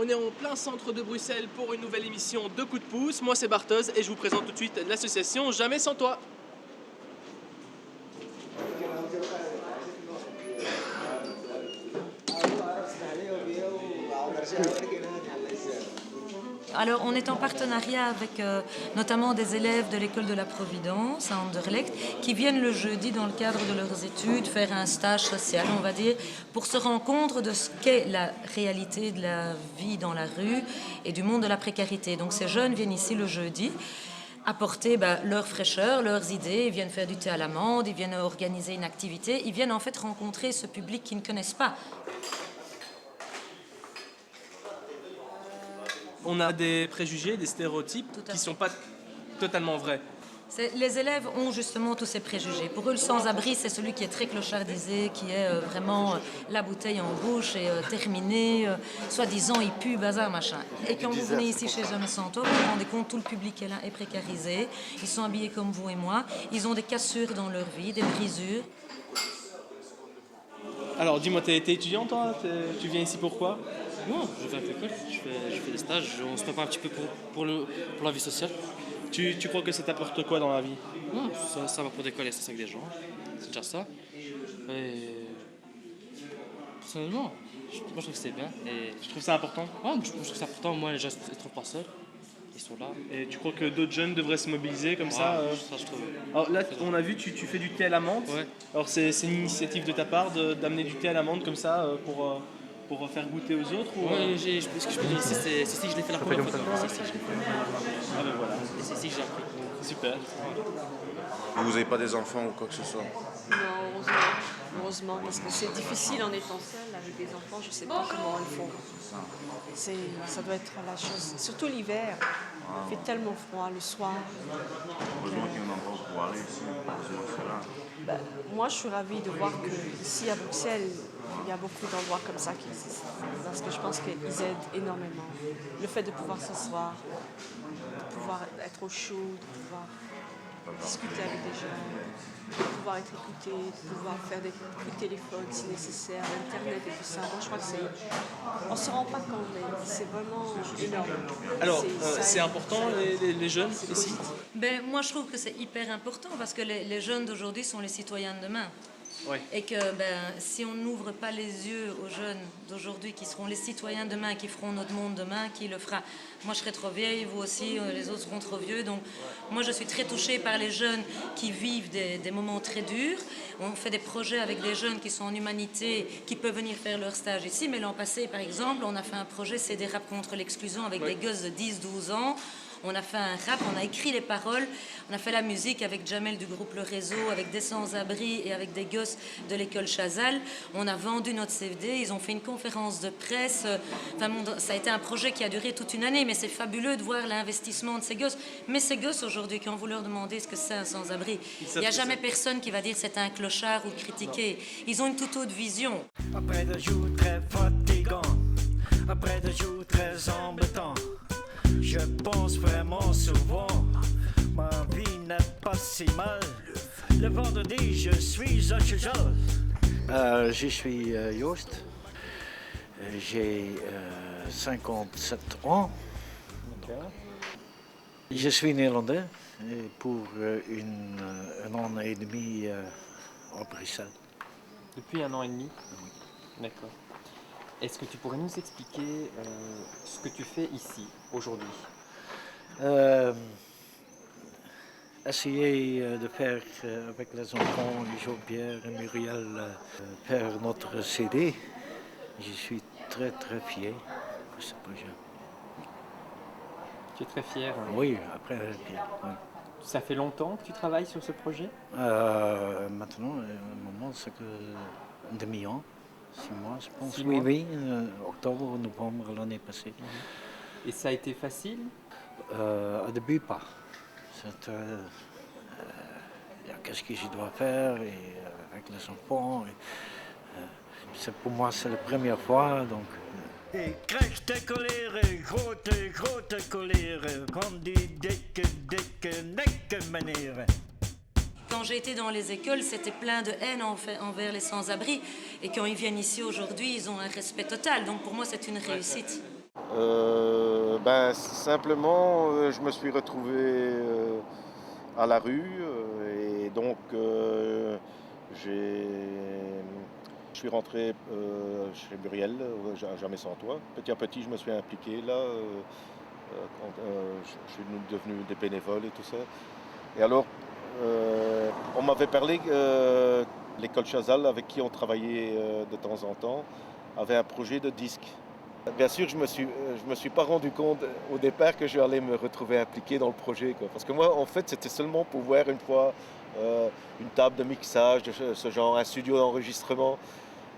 On est en plein centre de Bruxelles pour une nouvelle émission de Coup de pouce. Moi c'est Barthez et je vous présente tout de suite l'association Jamais sans toi. Alors, on est en partenariat avec notamment des élèves de l'école de la Providence à Anderlecht qui viennent le jeudi dans le cadre de leurs études faire un stage social, on va dire, pour se rendre compte de ce qu'est la réalité de la vie dans la rue et du monde de la précarité. Donc ces jeunes viennent ici le jeudi apporter leur fraîcheur, leurs idées, ils viennent faire du thé à l'amande, ils viennent organiser une activité, ils viennent en fait rencontrer ce public qu'ils ne connaissent pas. On a des préjugés, des stéréotypes qui ne sont pas totalement vrais. Les élèves ont justement tous ces préjugés. Pour eux, le sans-abri, c'est celui qui est très clochardisé, qui est vraiment la bouteille en bouche et terminé, soi-disant il pue, bazar, machin. Et quand vous venez ici chez Jamais sans toi, vous vous rendez compte, tout le public est là, est précarisé. Ils sont habillés comme vous et moi. Ils ont des cassures dans leur vie, des brisures. Alors dis-moi, t'es étudiant toi? Tu viens ici pourquoi? Non, je vais à l'école, je fais des stages, on se prépare un petit peu pour la vie sociale. Tu crois que ça t'apporte quoi dans la vie? Non, ça va pour des connaissances avec des gens, c'est déjà ça. Et personnellement, moi je trouve que c'est bien. Et Tu trouves ça important? ouais, je trouve que c'est important, moi les gens ne se trouvent pas seuls, ils sont là. Et tu crois que d'autres jeunes devraient se mobiliser comme Ouais, ça ça je trouve. Alors là, on a vu, tu fais du thé à la menthe. Ouais. Alors c'est une initiative de ta part d'amener du thé à la menthe comme ça pour faire goûter aux autres ou, Ouais, ce que je peux dire ici, c'est ici que je l'ai fait la première fois. C'est ici que je l'ai fait. Ah ben voilà, Et c'est ici que j'ai appris. super. Et vous n'avez pas des enfants ou quoi que ce soit? Non, heureusement, parce que c'est difficile en étant seul avec des enfants, je ne sais pas comment ils font. Ça doit être la chose, surtout l'hiver, il fait tellement froid le soir. Heureusement qu'il y a un endroit pour aller ici, heureusement cela. Moi, je suis ravie de voir qu'ici à Bruxelles, il y a beaucoup d'endroits comme ça qui existent, parce que je pense qu'ils aident énormément. Le fait de pouvoir s'asseoir, de pouvoir être au chaud, de pouvoir discuter avec des gens, de pouvoir être écouté, de pouvoir faire des coups de téléphone si nécessaire, l'internet et tout ça. Moi, je crois que on ne se rend pas compte, mais c'est vraiment énorme. Alors c'est important les jeunes ici? Moi, je trouve que c'est hyper important parce que les jeunes d'aujourd'hui sont les citoyens de demain. Ouais. Et que si on n'ouvre pas les yeux aux jeunes d'aujourd'hui qui seront les citoyens demain, qui feront notre monde demain, qui le fera. Moi je serai trop vieille, vous aussi, les autres seront trop vieux. Donc moi je suis très touchée par les jeunes qui vivent des moments très durs. On fait des projets avec des jeunes qui sont en humanité, qui peuvent venir faire leur stage ici. Mais l'an passé par exemple, on a fait un projet, c'est des rap contre l'exclusion avec des gosses de 10-12 ans. On a fait un rap, on a écrit les paroles, on a fait la musique avec Jamel du groupe Le Réseau, avec des sans-abri et avec des gosses de l'école Chazal. On a vendu notre CD, ils ont fait une conférence de presse. Enfin, ça a été un projet qui a duré toute une année, mais c'est fabuleux de voir l'investissement de ces gosses. Mais ces gosses aujourd'hui, quand vous leur demandez ce que c'est un sans-abri, il n'y a jamais personne qui va dire c'est un clochard ou critiquer. Ils ont une toute autre vision. Après des jours très fatigants, après des jours très embêtants, je pense vraiment souvent, ma vie n'est pas si mal. Le vendredi, je suis à Chazal. Je suis Joost. J'ai 57 ans. Je suis néerlandais pour un an et demi à Bruxelles. Depuis un an et demi? D'accord. Est-ce que tu pourrais nous expliquer ce que tu fais ici, aujourd'hui? Essayer de faire avec les enfants, Jean-Pierre et Muriel, faire notre CD. Je suis très très fier de ce projet. Tu es très fier. Oui, après fier. Oui. Ça fait longtemps que tu travailles sur ce projet? Maintenant, au moment, c'est que un demi-an. 6 mois, je pense. 6 mois. Oui, octobre, novembre l'année passée. Et ça a été facile? Au début, pas. Qu'est-ce que je dois faire avec les enfants. Pour moi, c'est la première fois, donc. Krijgt coleren, grote coleren, kan die dikke nekken meneer. Quand j'ai été dans les écoles, c'était plein de haine envers les sans-abri. Et quand ils viennent ici aujourd'hui, ils ont un respect total. Donc pour moi, c'est une réussite. Simplement, je me suis retrouvé à la rue et donc je suis rentré chez Muriel, Jamais sans toi. Petit à petit, je me suis impliqué là. Je suis devenu des bénévoles et tout ça. Et alors, on m'avait parlé que l'école Chazal, avec qui on travaillait de temps en temps, avait un projet de disque. Bien sûr, je me suis pas rendu compte au départ que j'allais me retrouver impliqué dans le projet, quoi. Parce que moi, en fait, c'était seulement pour voir une fois une table de mixage de ce genre, un studio d'enregistrement.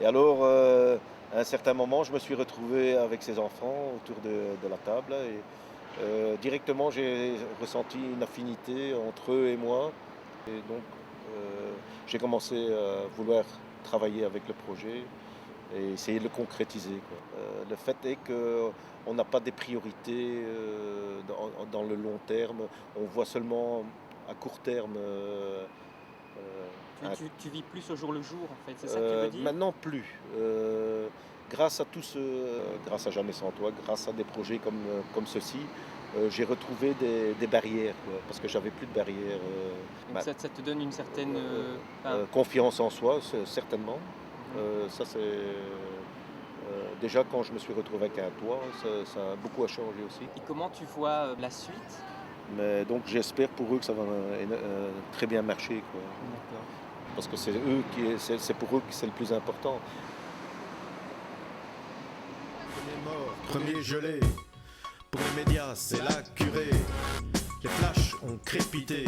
Et alors, à un certain moment, je me suis retrouvé avec ces enfants autour de la table. Et directement, j'ai ressenti une affinité entre eux et moi. Et donc, j'ai commencé à vouloir travailler avec le projet et essayer de le concrétiser, quoi. Le fait est qu'on n'a pas des priorités dans le long terme. On voit seulement à court terme. Tu vis plus au jour le jour, en fait, c'est ça que tu veux dire? Maintenant, plus. Grâce à grâce à Jamais sans toi, grâce à des projets comme ceci, j'ai retrouvé des barrières, quoi, parce que j'avais plus de barrières. Donc ça te donne une certaine... Confiance en soi, certainement. Ça, c'est... déjà, quand je me suis retrouvé avec un toit, ça a beaucoup changé aussi. Et comment tu vois la suite? Mais donc, j'espère pour eux que ça va très bien marcher, quoi. D'accord. Parce que c'est pour eux que c'est le plus important. Premier gelé. Pour les médias, c'est la curée. Les flashs ont crépité.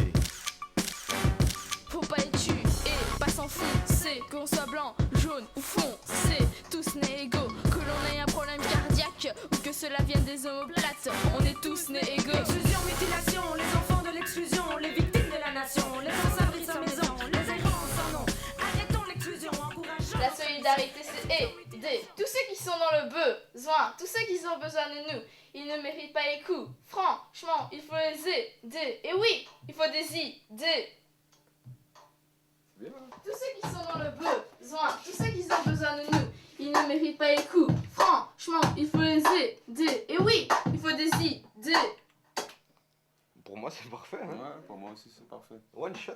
Faut pas être tu et pas s'enfoncer. Qu'on soit blanc, jaune ou foncé, tous nés égaux. Que l'on ait un problème cardiaque ou que cela vienne des omoplates, on est tous nés égaux. Exclusion, mutilation, les enfants de l'exclusion, les victimes de la nation, les sans-abri sans maison, les errants sans nom. Arrêtons l'exclusion, encourageons. La solidarité, c'est aider tous ceux qui sont dans le besoin, tous ceux qui ont besoin de nous. Ils ne méritent pas les coups. Franchement, il faut les aider. Et oui, il faut des idées. Tous ceux qui sont dans le besoin, tous ceux qui ont besoin de nous, ils ne méritent pas les coups. Franchement, il faut les aider. Et oui, il faut des idées. Pour moi, c'est parfait. Hein. Ouais, pour moi aussi, c'est parfait. One shot.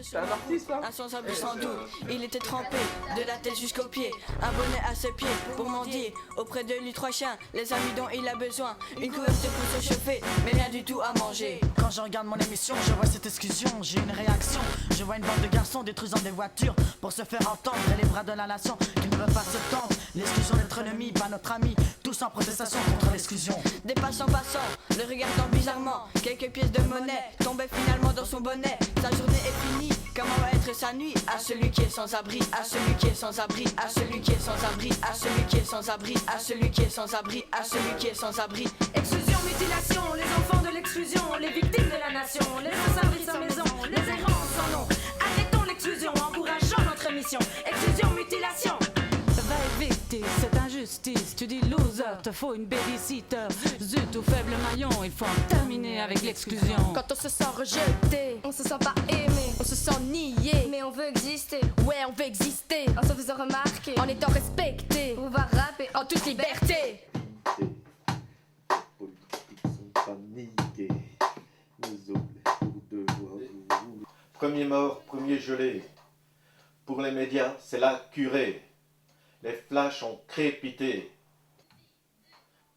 C'est un artiste, là. Insensible sans doute, il était trempé de la tête jusqu'aux pieds, abonné à ses pieds pour mendier auprès de lui 3 chiens, les amis dont il a besoin, une couverture pour se chauffer, mais rien du tout à manger. Quand je regarde mon émission, je vois cette exclusion, j'ai une réaction. Je vois une bande de garçons détruisant des voitures pour se faire entendre, et les bras de la nation qui ne veulent pas se tendre. L'exclusion d'être ennemi, pas notre ami, tous en protestation contre l'exclusion. Des passants le regardant bizarrement, quelques pièces de monnaie tombaient finalement dans son bonnet. Sa journée est finie, comment va être sa nuit? À celui qui est sans abri, à celui qui est sans abri, à celui qui est sans abri, à celui qui est sans abri, à celui qui est sans abri, à celui qui est sans abri. Exclusion, mutilation, les enfants de l'exclusion, les victimes de la nation, les sans-abri sans maison, les errants sans nom. Arrêtons l'exclusion, encourageons notre mission. Exclusion, mutilation. Va éviter cette injustice, tu dis loser, te faut une babysitter. Zut au faible maillon, il faut en terminer avec l'exclusion. Quand on se sent rejeté, on se sent pas aimé, on se sent nié, mais on veut exister. Ouais, on veut exister en se faisant remarquer, en étant respecté, pouvoir rapper en toute liberté. Premier mort, premier gelé. Pour les médias, c'est la curée. Les flashs ont crépité.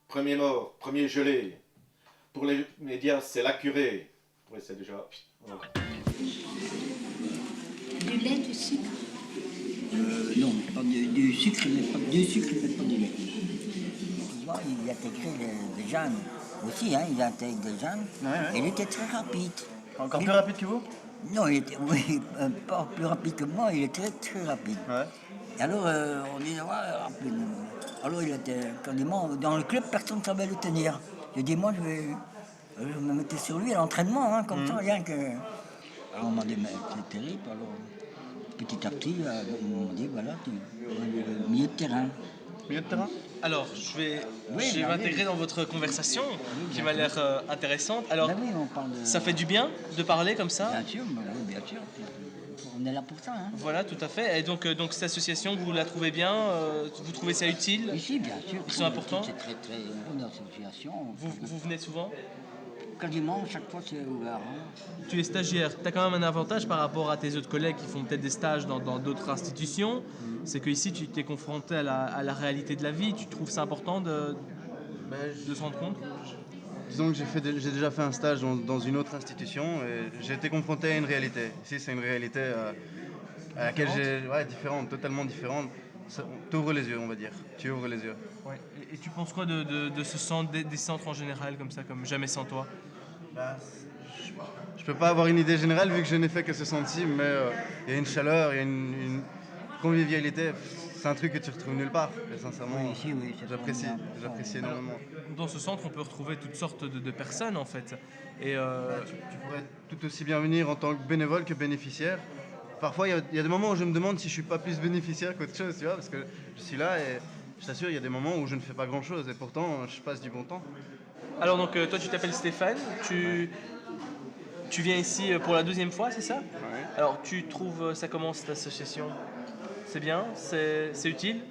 Premier mort, premier gelé. Pour les médias, c'est la curée. Oui, c'est déjà... Voilà. Du lait, du sucre Non, pas du sucre, mais pas du sucre, mais pas du lait. Tu vois, il intégrait des jeunes aussi, hein, il intègre des jeunes. Ouais. Il était très rapide. Encore plus rapide que vous? Non, il était, oui, pas plus rapide que moi, il était très rapide. Ouais. Et alors, on dit, ouais, rapide. Alors, il était quasiment dans le club, personne ne savait le tenir. J'ai dit, moi, je me mettais sur lui à l'entraînement, hein, comme ça, rien que. Alors, on m'a dit, mais c'est terrible. Alors, petit à petit, on m'a dit, voilà, milieu de terrain. Milieu de terrain? Alors, je vais m'intégrer dans votre conversation, qui m'a l'air intéressante. Alors, oui, on parle de... ça fait du bien de parler comme ça? Bien sûr, oui, bien sûr. on est là pour ça. Hein. Voilà, tout à fait. Et donc cette association, vous la trouvez bien vous trouvez ça utile? Ici, bien sûr. Ils sont importants? C'est très très bonne association. Vous venez souvent? Quasiment, chaque fois c'est ouvert. Hein. Tu es stagiaire, tu as quand même un avantage par rapport à tes autres collègues qui font peut-être des stages dans d'autres institutions. C'est qu'ici, tu t'es confronté à la réalité de la vie. Tu trouves ça important de se rendre compte? Disons que j'ai déjà fait un stage dans une autre institution et j'ai été confronté à une réalité. Ici, c'est une réalité à laquelle différente, totalement différente. Tu ouvres les yeux, on va dire. Tu ouvres les yeux. Ouais. Et tu penses quoi de ce centre, des centres en général, comme ça, comme Jamais sans toi? Je peux pas avoir une idée générale vu que je n'ai fait que ce centime, mais il y a une chaleur, il y a une convivialité. C'est un truc que tu retrouves nulle part, et sincèrement. Oui, ici, oui, j'apprécie énormément. Dans ce centre, on peut retrouver toutes sortes de personnes, en fait. Et tu pourrais tout aussi bien venir en tant que bénévole que bénéficiaire. Parfois, il y a des moments où je me demande si je suis pas plus bénéficiaire qu'autre chose, tu vois, parce que je suis là et je t'assure, il y a des moments où je ne fais pas grand-chose, et pourtant, je passe du bon temps. Alors, donc, toi, tu t'appelles Stéphane, tu viens ici pour la 2e fois, c'est ça? Ouais. Alors, tu trouves ça comment, cette association? C'est bien? C'est utile?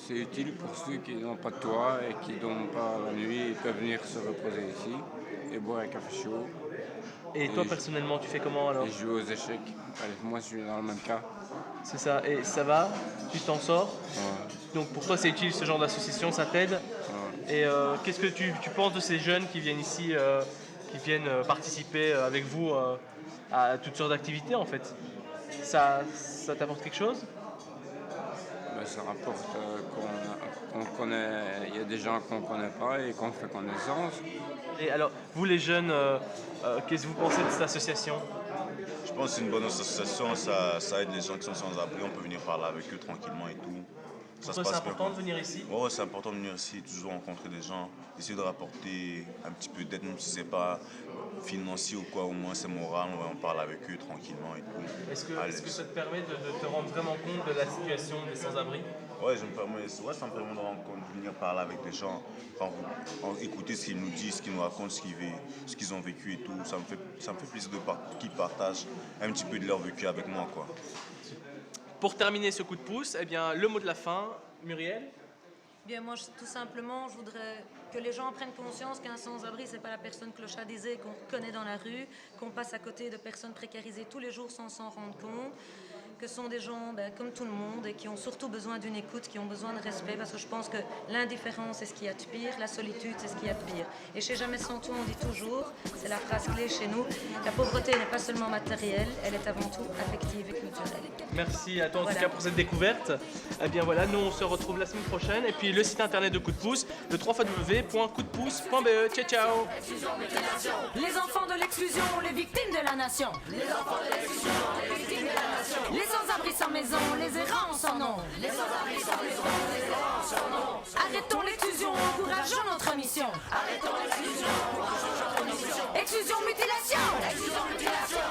C'est utile pour ceux qui n'ont pas de toit et qui ne dorment pas la nuit. Ils peuvent venir se reposer ici et boire un café chaud. Et toi, personnellement, tu fais comment alors? Et jouer aux échecs. Allez, moi, je suis dans le même cas. C'est ça. Et ça va? Tu t'en sors? Ouais. Donc, pour toi, c'est utile ce genre d'association, ça t'aide? Ouais. Et qu'est-ce que tu penses de ces jeunes qui viennent ici, qui viennent participer avec vous à toutes sortes d'activités, en fait? Ça t'apporte quelque chose? Ça rapporte qu'on connaît, il y a des gens qu'on ne connaît pas et qu'on fait connaissance. Et alors, vous les jeunes, qu'est-ce que vous pensez de cette association? Je pense que c'est une bonne association, ça aide les gens qui sont sans abri, on peut venir parler avec eux tranquillement et tout. Pour toi, c'est important de venir ici? Oui, c'est important de venir ici, toujours rencontrer des gens, essayer de rapporter un petit peu d'aide, même si c'est pas financier ou quoi, au moins c'est moral, on parle avec eux tranquillement et tout. Est-ce que ça te permet de te rendre vraiment compte de la situation des sans-abri? Oui, ça me permet de rendre compte, de venir parler avec des gens, écouter ce qu'ils nous disent, ce qu'ils nous racontent, ce qu'ils ont vécu et tout. Ça me fait plaisir qu'ils partagent un petit peu de leur vécu avec moi, quoi. Pour terminer ce coup de pouce, eh bien, le mot de la fin, Muriel? Bien, moi, tout simplement, je voudrais que les gens prennent conscience qu'un sans-abri, c'est pas la personne clochardisée qu'on reconnaît dans la rue, qu'on passe à côté de personnes précarisées tous les jours sans s'en rendre compte, que ce sont des gens comme tout le monde et qui ont surtout besoin d'une écoute, qui ont besoin de respect, parce que je pense que l'indifférence, c'est ce qu'il y a de pire, la solitude, c'est ce qu'il y a de pire. Et chez Jamais sans toi, on dit toujours, c'est la phrase clé chez nous, la pauvreté n'est pas seulement matérielle, elle est avant tout affective et culturelle. Merci à toi en tout cas pour cette découverte. Eh bien voilà, nous on se retrouve la semaine prochaine. Et puis le site internet de Coup de Pouce, le www.coupdepouce.be. Ciao ciao. Les enfants de l'exclusion, les victimes de la nation. Les enfants de l'exclusion, les victimes de la nation. Les sans-abri sans maison, les errants sans nom. Les sans-abri sans maison, les errants sans nom. Arrêtons l'exclusion, encourageons notre mission. Arrêtons l'exclusion, encourageons notre mission. Exclusion, mutilation. Exclusion, mutilation.